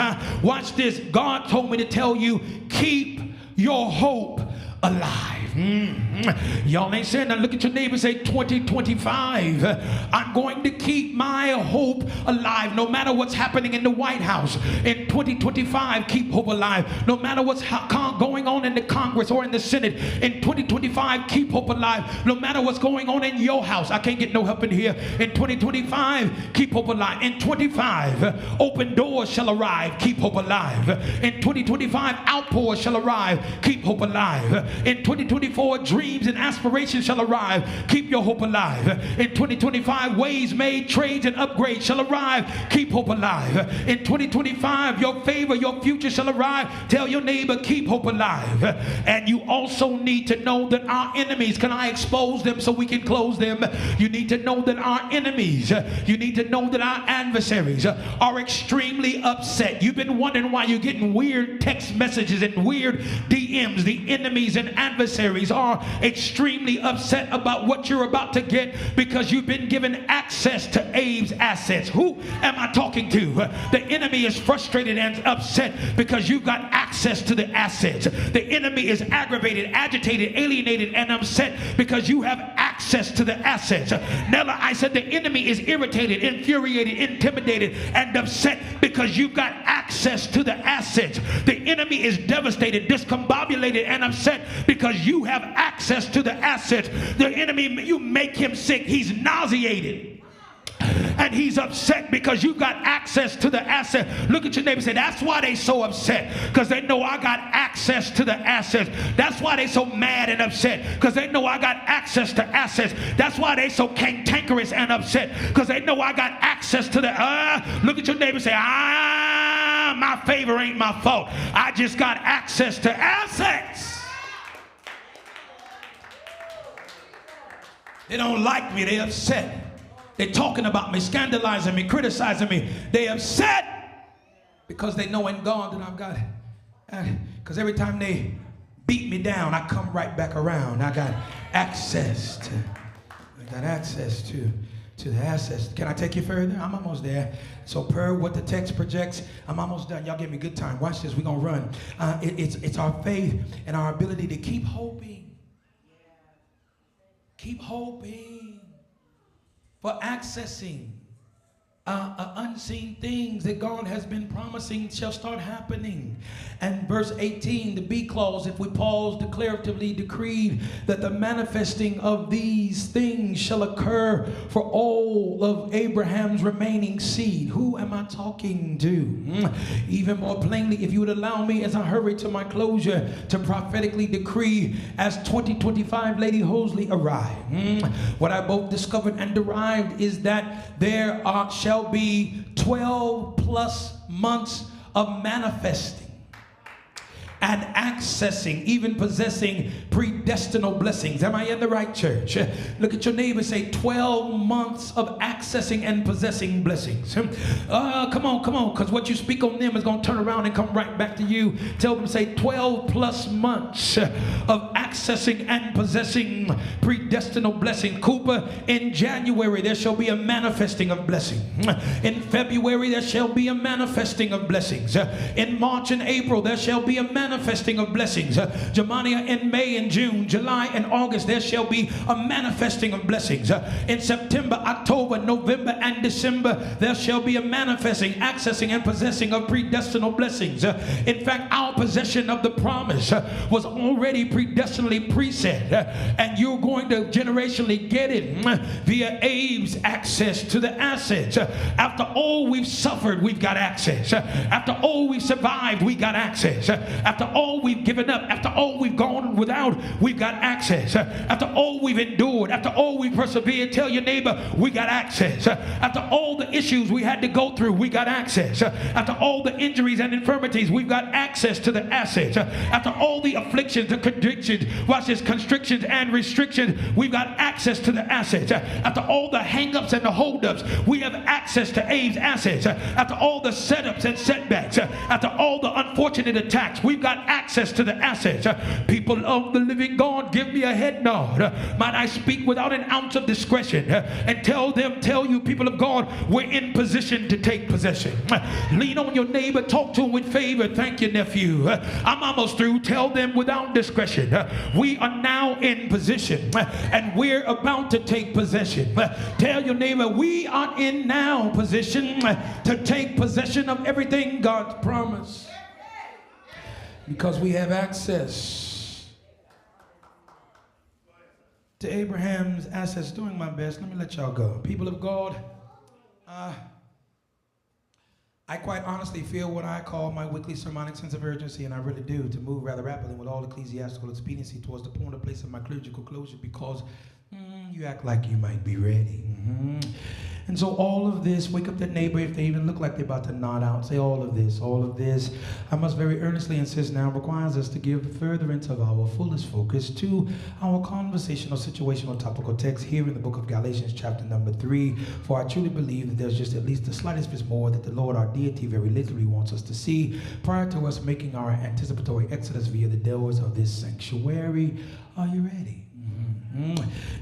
watch this, God told me to tell you, keep your hope alive. Y'all ain't saying that. Look at your neighbor and say, 2025, I'm going to keep my hope alive no matter what's happening in the White House. In 2025, keep hope alive no matter what's going on in the Congress or in the Senate. In 2025, keep hope alive no matter what's going on in your house. I can't get no help in here. In 2025, keep hope alive. In 25, open doors shall arrive. Keep hope alive. In 2025, outpours shall arrive. Keep hope alive. In 2024, dreams and aspirations shall arrive. Keep your hope alive. In 2025, ways made, trades, and upgrades shall arrive. Keep hope alive. In 2025, your favor, your future shall arrive. Tell your neighbor, keep hope alive. And you also need to know that our enemies, can I expose them so we can close them? You need to know that our enemies, you need to know that our adversaries are extremely upset. You've been wondering why you're getting weird text messages and weird DMs. The enemies and adversaries are extremely upset about what you're about to get because you've been given access to Abe's assets. Who am I talking to? The enemy is frustrated and upset because you've got access to the assets. The enemy is aggravated, agitated, alienated, and upset because you have access to the assets. Nella, I said the enemy is irritated, infuriated, intimidated, and upset because you've got access to the assets. The enemy is devastated, discombobulated, and upset because you have access to the assets. The enemy, you make him sick. He's nauseated. And he's upset because you got access to the asset. Look at your neighbor and say, that's why they so upset, because they know I got access to the assets. That's why they so mad and upset, because they know I got access to assets. That's why they so cantankerous and upset, because they know I got access to the look at your neighbor and say, my favor ain't my fault. I just got access to assets. They don't like me. They upset. They're talking about me, scandalizing me, criticizing me. They upset because they know in God that I've got it. Because every time they beat me down, I come right back around. I got access to the assets. Can I take you further? I'm almost there. So per what the text projects, I'm almost done. Y'all give me a good time. Watch this. We're going to run. It's our faith and our ability to keep hoping. Keep hoping for accessing unseen things that God has been promising shall start happening. And verse 18, the B clause, if we pause, declaratively decreed that the manifesting of these things shall occur for all of Abraham's remaining seed. Who am I talking to? Even more plainly, if you would allow me as I hurry to my closure to prophetically decree as 2025 Lady Hosley arrived. What I both discovered and derived is that there shall be 12 plus months of manifesting and accessing, even possessing predestinal blessings. Am I in the right church? Look at your neighbor, say 12 months of accessing and possessing blessings. Come on, because what you speak on them is going to turn around and come right back to you. Tell them, say 12 plus months of accessing and possessing predestinal blessing. Cooper, in January there shall be a manifesting of blessing. In February there shall be a manifesting of blessings. In March and April there shall be a manifesting of blessings. Germania, in May and June, July and August there shall be a manifesting of blessings. In September, October, November and December there shall be a manifesting, accessing and possessing of predestinal blessings. In fact, our possession of the promise was already predestinally preset, and you're going to generationally get it via Abe's access to the assets. After all we've suffered, we've got access. After all we've survived, we got access. After all we've given up, after all we've gone without, we've got access. After all we've endured, after all we've persevered, tell your neighbor, we got access. After all the issues we had to go through, we got access. After all the injuries and infirmities, we've got access to the assets. After all the afflictions, the contradictions, watch this, constrictions and restrictions, we've got access to the assets. After all the hang-ups and the hold-ups, we have access to Abe's assets. After all the setups and setbacks, after all the unfortunate attacks, we've got access to the assets. People of the living God, give me a head nod. Might I speak without an ounce of discretion and tell you, people of God, we're in position to take possession. Lean on your neighbor, talk to him with favor. Thank you, nephew. I'm almost through. Tell them without discretion. We are now in position and we're about to take possession. Tell your neighbor, we are in now position to take possession of everything God's promised, because we have access to Abraham's assets. Doing my best. Let me let y'all go. People of God, I quite honestly feel what I call my weekly sermonic sense of urgency, and I really do, to move rather rapidly with all ecclesiastical expediency towards the point or place of my clerical closure, because you act like you might be ready. And so all of this, wake up that neighbor if they even look like they're about to nod out. Say all of this, I must very earnestly insist now, requires us to give furtherance of our fullest focus to our conversational, situational, topical text here in the book of Galatians chapter number 3. For I truly believe that there's just at least the slightest bit more that the Lord, our deity, very literally wants us to see prior to us making our anticipatory exodus via the doors of this sanctuary. Are you ready?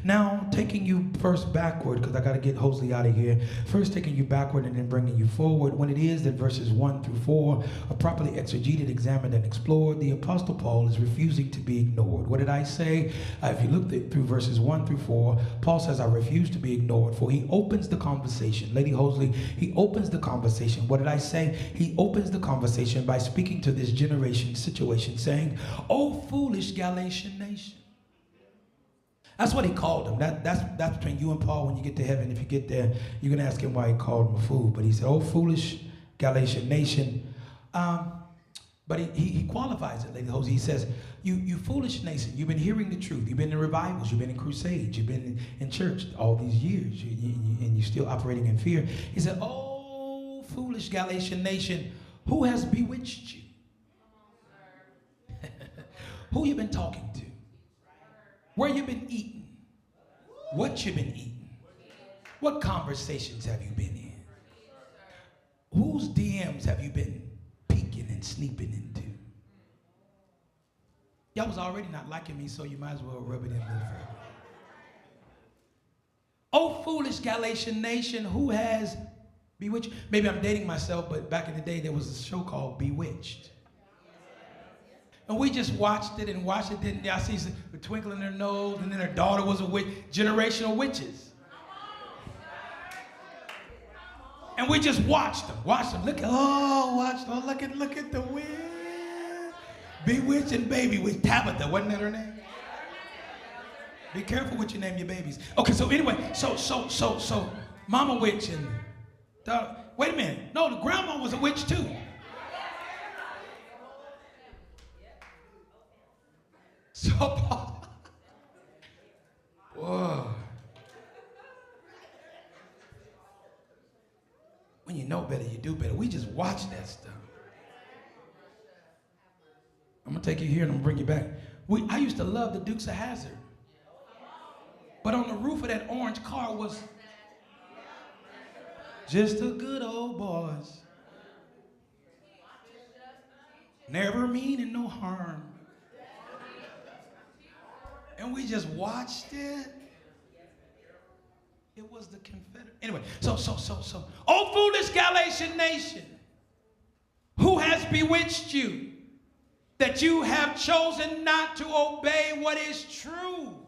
Now, taking you first backward, because I got to get Hosley out of here. First taking you backward and then bringing you forward. When it is that verses 1 through 4 are properly exegeted, examined, and explored, the Apostle Paul is refusing to be ignored. What did I say? If you look through verses 1 through 4, Paul says, I refuse to be ignored, for he opens the conversation. Lady Hosley, he opens the conversation. What did I say? He opens the conversation by speaking to this generation situation, saying, "O foolish Galatian nation." That's what he called them. That's between you and Paul when you get to heaven. If you get there, you're going to ask him why he called them a fool. But he said, "Oh, foolish Galatian nation." But he qualifies it, Lady Jose. He says, you foolish nation, you've been hearing the truth. You've been in revivals. You've been in crusades. You've been in church all these years. And you're still operating in fear. He said, "Oh, foolish Galatian nation, who has bewitched you?" Who you been talking to? Where you been eating? What you been eating? What conversations have you been in? Whose DMs have you been peeking and sneaking into? Y'all was already not liking me, so you might as well rub it in a little further. "Oh, foolish Galatian nation, who has bewitched?" Maybe I'm dating myself, but back in the day, there was a show called Bewitched. And we just watched it and watched it. Then I see the twinkle in her nose, and then her daughter was a witch. Generational witches. And we just watched them. Look at the wind. Bewitched and Baby Witch. Tabitha, wasn't that her name? Be careful what you name your babies. Okay, so anyway, so Mama Witch and wait a minute. No, the grandma was a witch too. So, whoa. When you know better, you do better. We just watch that stuff. I'm going to take you here and I'm going to bring you back. I used to love the Dukes of Hazzard. But on the roof of that orange car was just a good old boys. Never meaning no harm. And we just watched it. It was the Confederate. Anyway, so. "Oh, foolish Galatian nation, who has bewitched you, that you have chosen not to obey what is true?"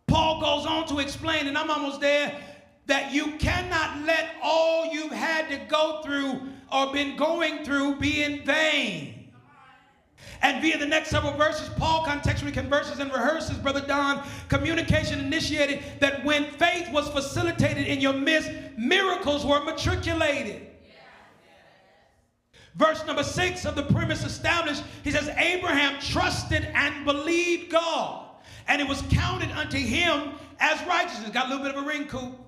Paul goes on to explain, and I'm almost there, that you cannot let all you've had to go through or been going through be in vain. And via the next several verses, Paul contextually converses and rehearses, Brother Don, communication initiated that when faith was facilitated in your midst, miracles were matriculated. Verse number 6 of the premise established, he says, "Abraham trusted and believed God, and it was counted unto him as righteousness." Got a little bit of a ring, cool.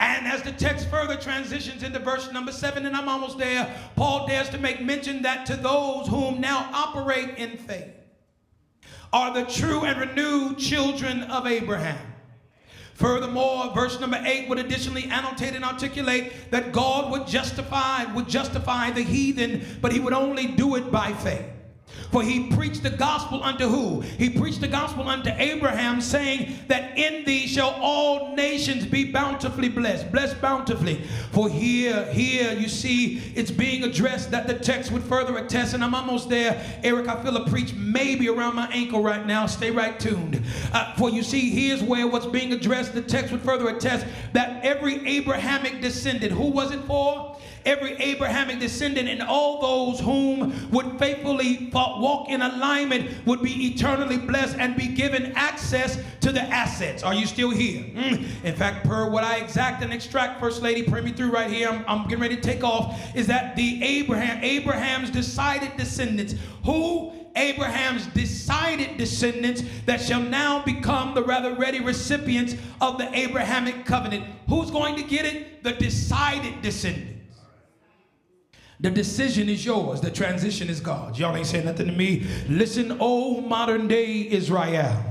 And as the text further transitions into verse number 7, and I'm almost there, Paul dares to make mention that to those whom now operate in faith are the true and renewed children of Abraham. Furthermore, verse number 8 would additionally annotate and articulate that God would justify the heathen, but he would only do it by faith. For he preached the gospel unto who? He preached the gospel unto Abraham, saying that in thee shall all nations be bountifully blessed. Blessed bountifully. For here you see it's being addressed that the text would further attest, and I'm almost there. Eric, I feel a preach maybe around my ankle right now. Stay right tuned. For you see, here's where what's being addressed. The text would further attest that every Abrahamic descendant, who was it for? Every Abrahamic descendant and all those whom would faithfully walk in alignment would be eternally blessed and be given access to the assets. Are you still here? In fact, per what I exact and extract, First Lady, pray me through right here, I'm getting ready to take off, is that the Abraham's decided descendants, who? Abraham's decided descendants that shall now become the rather ready recipients of the Abrahamic covenant. Who's going to get it? The decided descendants. The decision is yours. The transition is God's. Y'all ain't saying nothing to me. Listen, oh modern day Israel.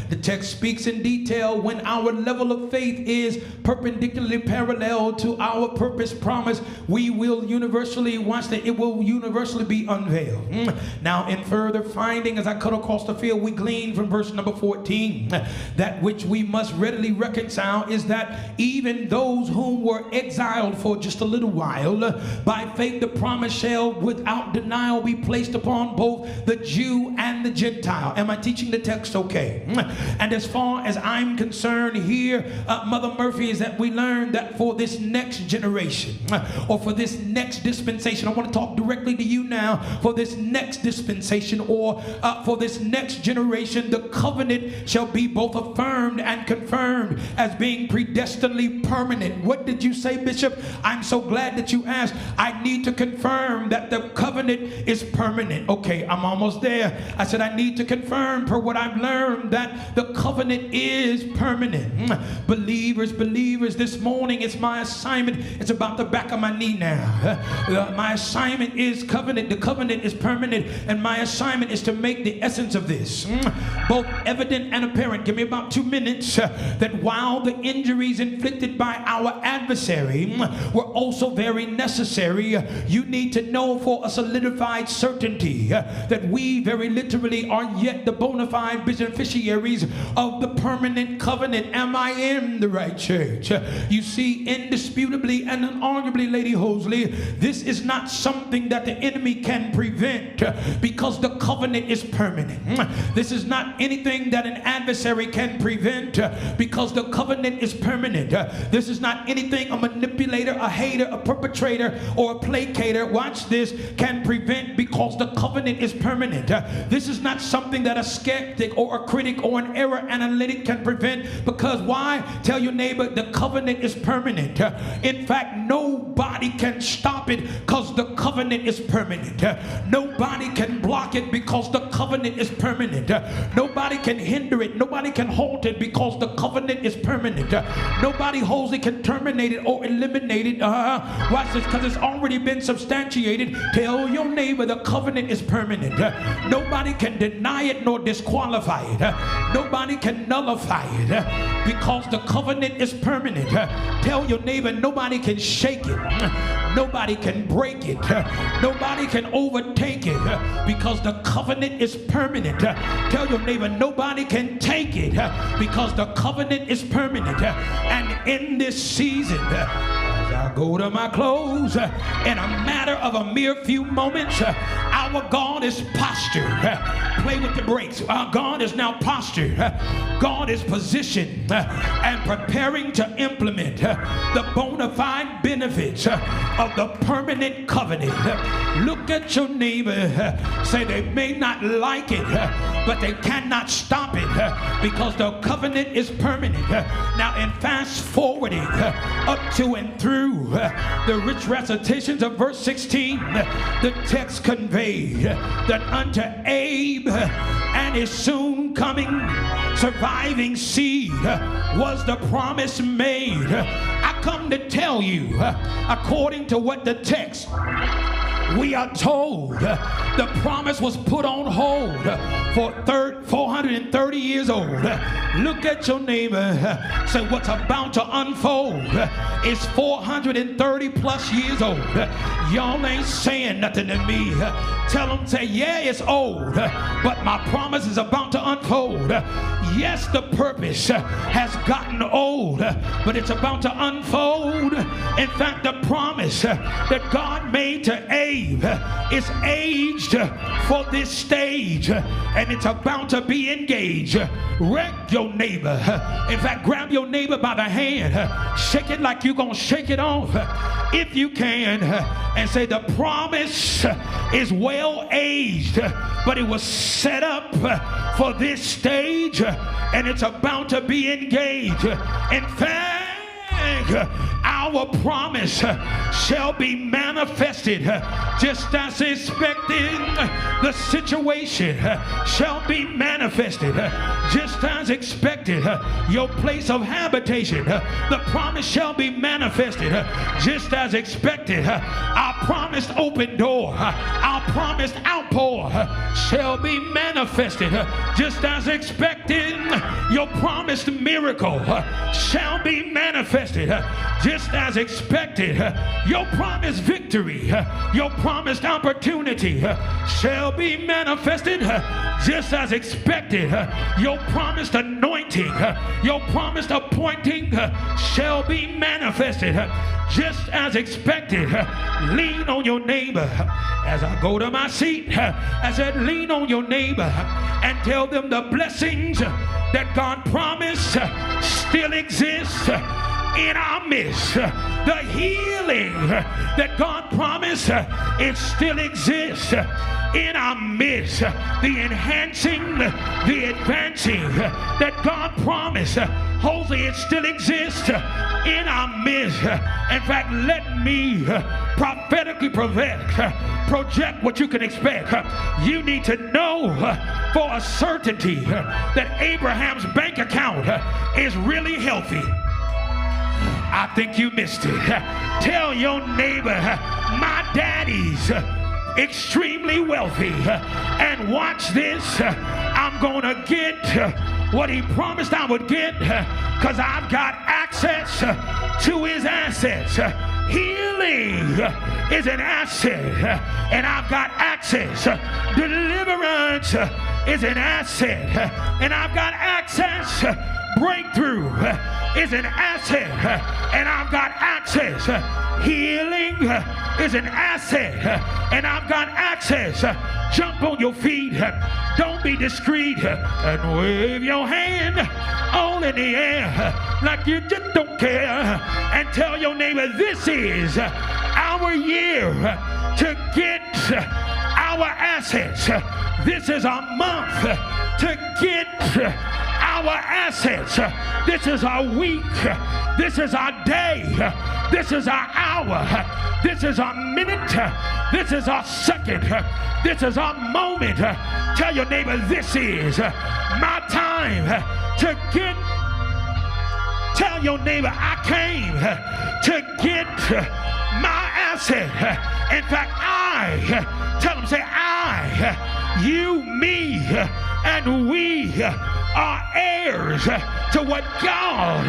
The text speaks in detail when our level of faith is perpendicularly parallel to our purpose promise. We will universally, it will universally be unveiled. Now in further finding, as I cut across the field, we glean from verse number 14. That which we must readily reconcile is that even those whom were exiled for just a little while, by faith the promise shall without denial be placed upon both the Jew and the Gentile. Am I teaching the text okay? And as far as I'm concerned here, Mother Murphy, is that we learn that for this next generation, or for this next dispensation, I want to talk directly to you now, for this next dispensation, or for this next generation, the covenant shall be both affirmed and confirmed as being predestinedly permanent. What did you say, Bishop? I'm so glad that you asked. I need to confirm that the covenant is permanent. Okay, I'm almost there. I said I need to confirm, per what I've learned, that the covenant is permanent. Believers, this morning it's my assignment. It's about the back of my knee now. My assignment is covenant. The covenant is permanent, and my assignment is to make the essence of this both evident and apparent. Give me about 2 minutes. That while the injuries inflicted by our adversary were also very necessary, you need to know for a solidified certainty that we very literally are yet the bona fide beneficiaries of the permanent covenant. Am I in the right church? You see, indisputably and unarguably, Lady Hosley, this is not something that the enemy can prevent because the covenant is permanent. This is not anything that an adversary can prevent because the covenant is permanent. This is not anything a manipulator, a hater, a perpetrator, or a placater, watch this, can prevent because the covenant is permanent. This is not something that a skeptic or a critic or an error analytic can prevent, because why? Tell your neighbor, the covenant is permanent. In fact, nobody can stop it because the covenant is permanent. Nobody can block it because the covenant is permanent. Nobody can hinder it. Nobody can halt it because the covenant is permanent. Nobody holds it, can terminate it or eliminate it. Watch this, because it's already been substantiated. Tell your neighbor the covenant is permanent. Nobody can deny it nor disqualify it. Nobody can nullify it because the covenant is permanent. Tell your neighbor nobody can shake it. Nobody can break it. Nobody can overtake it because the covenant is permanent. Tell your neighbor nobody can take it because the covenant is permanent. And in this season, as I go to my close, in a matter of a mere few moments, our God is postured. Play with the brakes. Our God is now postured. God is positioned and preparing to implement the bona fide benefits of the permanent covenant. Look at your neighbor. Say they may not like it, but they cannot stop it because the covenant is permanent. Now, in fast forwarding up to and through the rich recitations of verse 16, the text conveyed that unto Abe and his soon coming surviving seed was the promise made. I come to tell you, according to what the text we are told, the promise was put on hold for 430 years old. Look at your neighbor. Say, what's about to unfold is 430 plus years old. Y'all ain't saying nothing to me. Tell them, say, yeah, it's old, but my promise is about to unfold. Yes, the purpose has gotten old, but it's about to unfold. In fact, the promise that God made to Abe is aged for this stage, and it's about to be engaged. Wreck your neighbor. In fact, grab your neighbor by the hand, shake it like you're gonna shake it off if you can, and say, the promise is well aged, but it was set up for this stage, and it's about to be engaged. In fact, our promise shall be manifested just as expected. The situation shall be manifested just as expected. Your place of habitation, the promise shall be manifested just as expected. Our promised open door, our promised outpour shall be manifested just as expected. Your promised miracle shall be manifested just as expected. Your promised victory, your promised opportunity shall be manifested just as expected. Your promised anointing, your promised appointing shall be manifested just as expected. Lean on your neighbor. As I go to my seat, I said, lean on your neighbor and tell them the blessings that God promised still exist in our midst. The healing that God promised, it still exists in our midst. The enhancing, the advancing that God promised, Hosley, it still exists in our midst. In fact, let me prophetically project what you can expect. You need to know for a certainty that Abraham's bank account is really healthy. I think you missed it. Tell your neighbor, my daddy's extremely wealthy, and watch this, I'm gonna get what he promised I would get, because I've got access to his assets. Healing is an asset, and I've got access. Deliverance is an asset, and I've got access. Breakthrough is an asset, and I've got access. Healing is an asset, and I've got access. Jump on your feet. Don't be discreet, and wave your hand all in the air like you just don't care, and tell your neighbor, this is our year to get our assets. This is our month to get our assets. This is our week. This is our day. This is our hour. This is our minute. This is our second. This is our moment. Tell your neighbor, this is my time to get. Tell your neighbor, I came to get my asset. In fact, tell them, say, I, you, me, and we are heirs to what God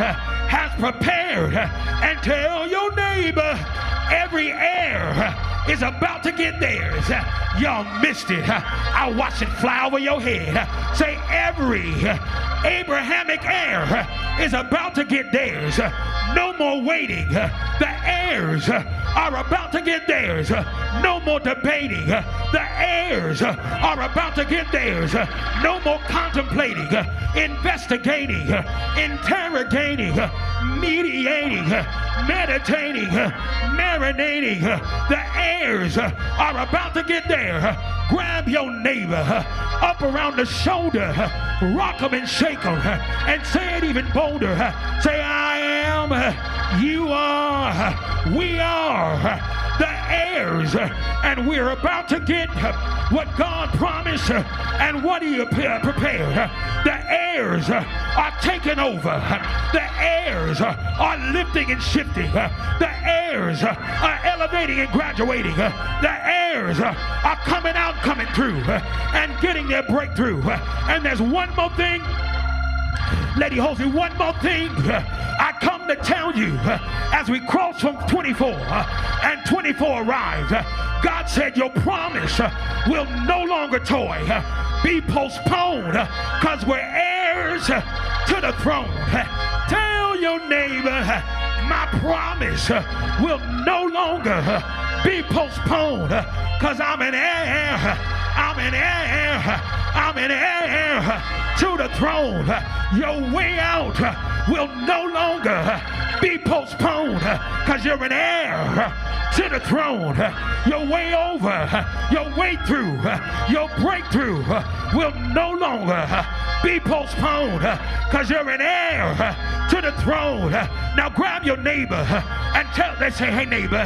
has prepared. And tell your neighbor, every heir is about to get theirs. Y'all missed it. I watched it fly over your head. Say, every Abrahamic heir is about to get theirs. No more waiting. The heirs are about to get theirs. No more debating. The heirs are about to get theirs. No more contemplating, investigating, interrogating, mediating, meditating, marinating. The heirs are about to get there. Grab your neighbor up around the shoulder, rock them and shake them, and say it even bolder. Say, I am, you are, we are the heirs, and we're about to get what God promised and what he prepared. The heirs are taking over. The heirs are lifting and shifting. The heirs are elevating and graduating. The heirs are coming out, coming through, and getting their breakthrough. And there's one more thing, Lady Hosley, one more thing I come to tell you. As we cross from 24 and 24 arrives, God said your promise will no longer be postponed, because we're heirs to the throne. Tell your neighbor, my promise will no longer be postponed, because I'm an heir. I'm an heir. I'm an heir to the throne. Your way out will no longer be postponed, because you're an heir to the throne. Your way over, your way through, your breakthrough will no longer be postponed, because you're an heir to the throne. Now grab your neighbor and let's say, hey neighbor,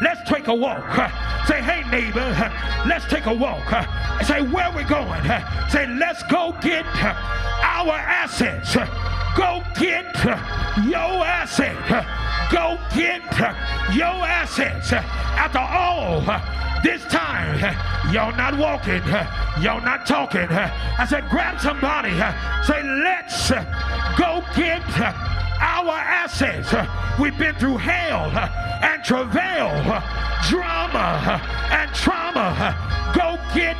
let's take a walk. Say, hey neighbor, let's take a walk. Say, where we going? Say, let's go get our assets. Go get your assets. Go get your assets. After all this time, y'all not walking, y'all not talking. I said, grab somebody. Say, let's go get our assets. We've been through hell and travail, drama and trauma. Go get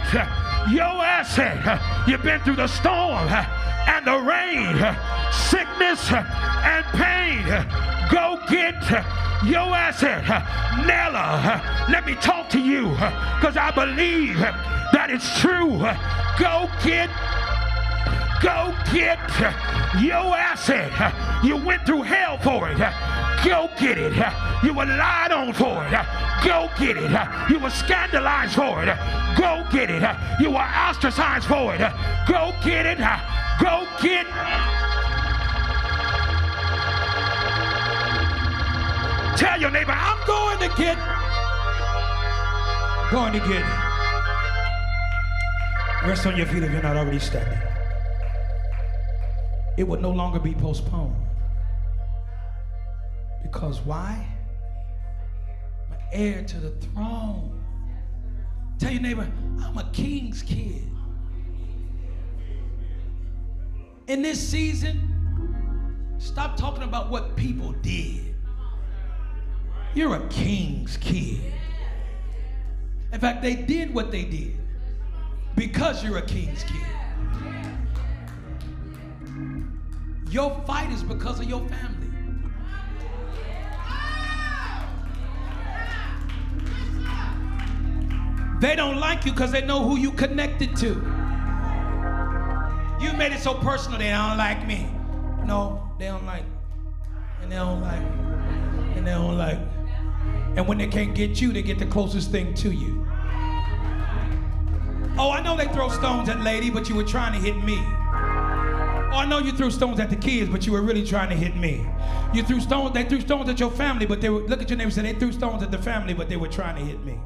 your asset. You've been through the storm and the rain, sickness and pain. Go get your asset. Nella, let me talk to you, because I believe that it's true. Go get your asset. You went through hell for it. Go get it. You were lied on for it. Go get it. You were scandalized for it. Go get it. You were ostracized for it. Go get it. Go get. Tell your neighbor, I'm going to get. Rest on your feet if you're not already standing. It would no longer be postponed. Because why? I'm an heir to the throne. Tell your neighbor, I'm a king's kid. In this season, stop talking about what people did. You're a king's kid. In fact, they did what they did because you're a king's kid. Your fight is because of your family. They don't like you because they know who you connected to. You made it so personal, they don't like me. No, they don't like me. And they don't like me. And they don't like me. And when they can't get you, they get the closest thing to you. Oh, I know they throw stones at lady, but you were trying to hit me. Oh, I know you threw stones at the kids, but you were really trying to hit me. They threw stones at your family, but they were, look at your neighbor and say, they threw stones at the family, but they were trying to hit me.